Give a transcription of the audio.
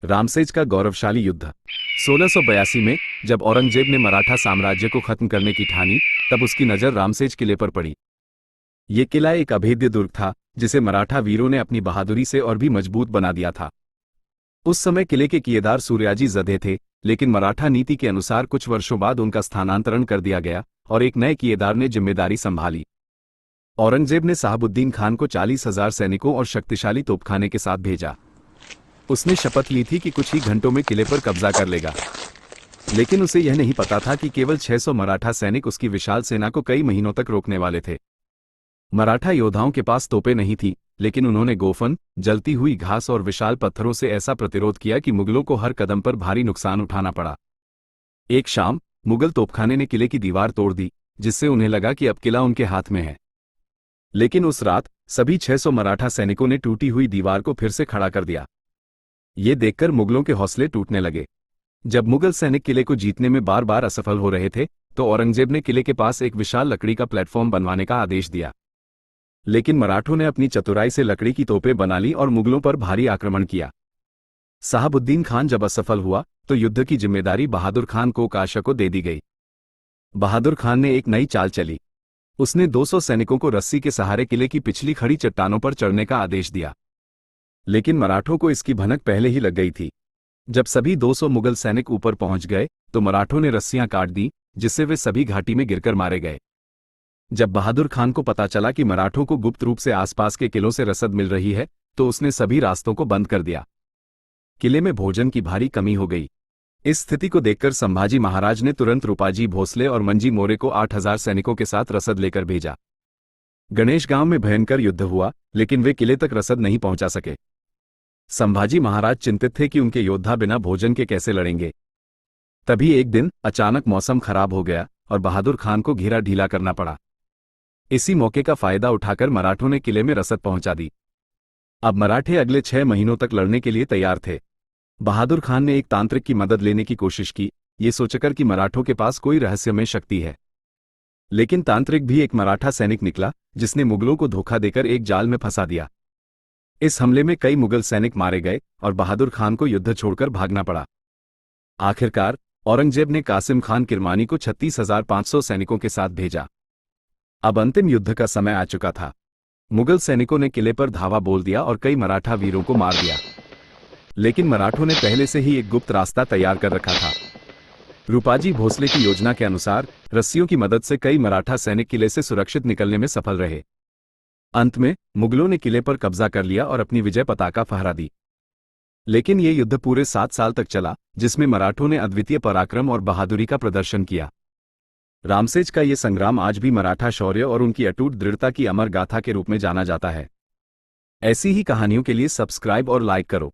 रामसेज का गौरवशाली युद्ध 1682 में जब औरंगजेब ने मराठा साम्राज्य को खत्म करने की ठानी, तब उसकी नज़र रामसेज किले पर पड़ी। ये किला एक अभेद्य दुर्ग था जिसे मराठा वीरों ने अपनी बहादुरी से और भी मजबूत बना दिया था। उस समय किले के किलेदार सूर्याजी जदे थे, लेकिन मराठा नीति के अनुसार कुछ वर्षों बाद उनका स्थानांतरण कर दिया गया और एक नए किलेदार ने जिम्मेदारी संभाली। औरंगजेब ने साहबुद्दीन खान को 40,000 सैनिकों और शक्तिशाली तोपखाने के साथ भेजा। उसने शपथ ली थी कि कुछ ही घंटों में किले पर कब्जा कर लेगा, लेकिन उसे यह नहीं पता था कि केवल 600 मराठा सैनिक उसकी विशाल सेना को कई महीनों तक रोकने वाले थे। मराठा योद्धाओं के पास तोपें नहीं थी, लेकिन उन्होंने गोफन, जलती हुई घास और विशाल पत्थरों से ऐसा प्रतिरोध किया कि मुगलों को हर कदम पर भारी नुकसान उठाना पड़ा। एक शाम मुगल तोपखाने ने किले की दीवार तोड़ दी, जिससे उन्हें लगा कि अब किला उनके हाथ में है। लेकिन उस रात सभी 600 मराठा सैनिकों ने टूटी हुई दीवार को फिर से खड़ा कर दिया। ये देखकर मुगलों के हौसले टूटने लगे। जब मुगल सैनिक किले को जीतने में बार बार असफल हो रहे थे, तो औरंगजेब ने किले के पास एक विशाल लकड़ी का प्लेटफॉर्म बनवाने का आदेश दिया। लेकिन मराठों ने अपनी चतुराई से लकड़ी की तोपें बना ली और मुगलों पर भारी आक्रमण किया। साहबुद्दीन खान जब असफल हुआ तो युद्ध की जिम्मेदारी बहादुर खान कोकाशा को दे दी गई। बहादुर खान ने एक नई चाल चली। उसने 200 सैनिकों को रस्सी के सहारे किले की पिछली खड़ी चट्टानों पर चढ़ने का आदेश दिया। लेकिन मराठों को इसकी भनक पहले ही लग गई थी। जब सभी 200 मुगल सैनिक ऊपर पहुंच गए तो मराठों ने रस्सियां काट दी, जिससे वे सभी घाटी में गिरकर मारे गए। जब बहादुर खान को पता चला कि मराठों को गुप्त रूप से आसपास के किलों से रसद मिल रही है, तो उसने सभी रास्तों को बंद कर दिया। किले में भोजन की भारी कमी हो गई। इस स्थिति को देखकर संभाजी महाराज ने तुरंत रूपाजी भोसले और मंजी मोरे को 8,000 सैनिकों के साथ रसद लेकर भेजा। गणेश गांव में भयंकर युद्ध हुआ, लेकिन वे किले तक रसद नहीं पहुंचा सके। संभाजी महाराज चिंतित थे कि उनके योद्धा बिना भोजन के कैसे लड़ेंगे। तभी एक दिन अचानक मौसम खराब हो गया और बहादुर खान को घेरा ढीला करना पड़ा। इसी मौके का फायदा उठाकर मराठों ने किले में रसद पहुंचा दी। अब मराठे अगले 6 महीनों तक लड़ने के लिए तैयार थे। बहादुर खान ने एक तांत्रिक की मदद लेने की कोशिश की, ये सोचकर कि मराठों के पास कोई रहस्यमय शक्ति है। लेकिन तांत्रिक भी एक मराठा सैनिक निकला, जिसने मुगलों को धोखा देकर एक जाल में फंसा दिया। इस हमले में कई मुगल सैनिक मारे गए और बहादुर खान को युद्ध छोड़कर भागना पड़ा। आखिरकार औरंगजेब ने कासिम खान किरमानी को 36,500 सैनिकों के साथ भेजा। अब अंतिम युद्ध का समय आ चुका था। मुगल सैनिकों ने किले पर धावा बोल दिया और कई मराठा वीरों को मार दिया। लेकिन मराठों ने पहले से ही एक गुप्त रास्ता तैयार कर रखा था। रूपाजी भोसले की योजना के अनुसार रस्सियों की मदद से कई मराठा सैनिक किले से सुरक्षित निकलने में सफल रहे। अंत में मुगलों ने किले पर कब्जा कर लिया और अपनी विजय पताका फहरा दी। लेकिन यह युद्ध पूरे 7 साल तक चला, जिसमें मराठों ने अद्वितीय पराक्रम और बहादुरी का प्रदर्शन किया। रामसेज का ये संग्राम आज भी मराठा शौर्य और उनकी अटूट दृढ़ता की अमर गाथा के रूप में जाना जाता है। ऐसी ही कहानियों के लिए सब्सक्राइब और लाइक करो।